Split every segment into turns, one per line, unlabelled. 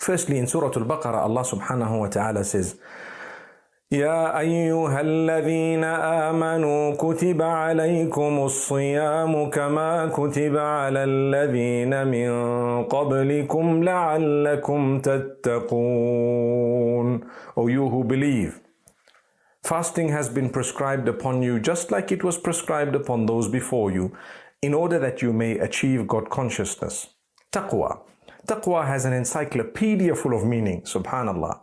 Firstly, in Surah Al-Baqarah, Allah subhanahu wa ta'ala says, يا أيها الذين آمنوا كتب عليكم الصيام كما كتب على الذين من قبلكم لعلكم تتقون. O you who believe, fasting has been prescribed upon you just like it was prescribed upon those before you, in order that you may achieve God consciousness. Taqwa. Taqwa has an encyclopedia full of meaning, subhanallah.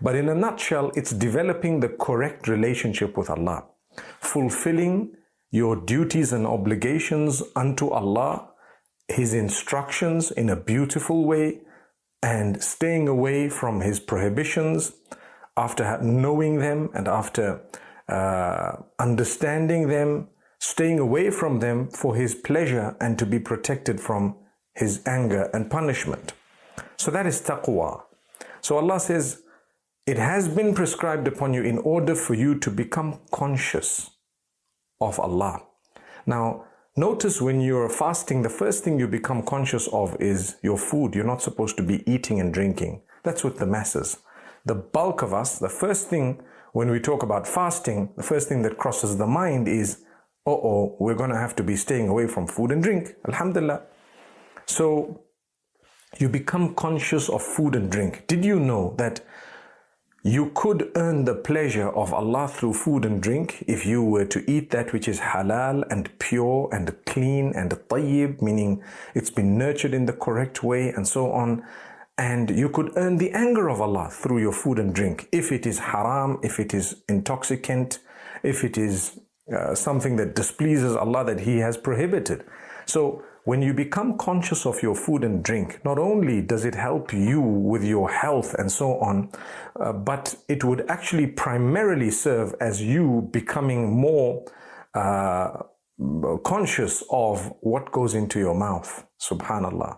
But in a nutshell, it's developing the correct relationship with Allah, fulfilling your duties and obligations unto Allah, His instructions in a beautiful way, and staying away from His prohibitions after knowing them and after understanding them, staying away from them for His pleasure and to be protected from His anger and punishment. So that is taqwa. So Allah says, it has been prescribed upon you in order for you to become conscious of Allah. Now, notice when you're fasting, the first thing you become conscious of is your food. You're not supposed to be eating and drinking. That's with the masses. The bulk of us, the first thing when we talk about fasting, the first thing that crosses the mind is, we're going to have to be staying away from food and drink. Alhamdulillah. So, you become conscious of food and drink. Did you know that you could earn the pleasure of Allah through food and drink if you were to eat that which is halal and pure and clean and tayyib, meaning it's been nurtured in the correct way and so on. And you could earn the anger of Allah through your food and drink. If it is haram, if it is intoxicant, if it is something that displeases Allah that He has prohibited. So when you become conscious of your food and drink, not only does it help you with your health and so on, but it would actually primarily serve as you becoming more conscious of what goes into your mouth. Subhanallah.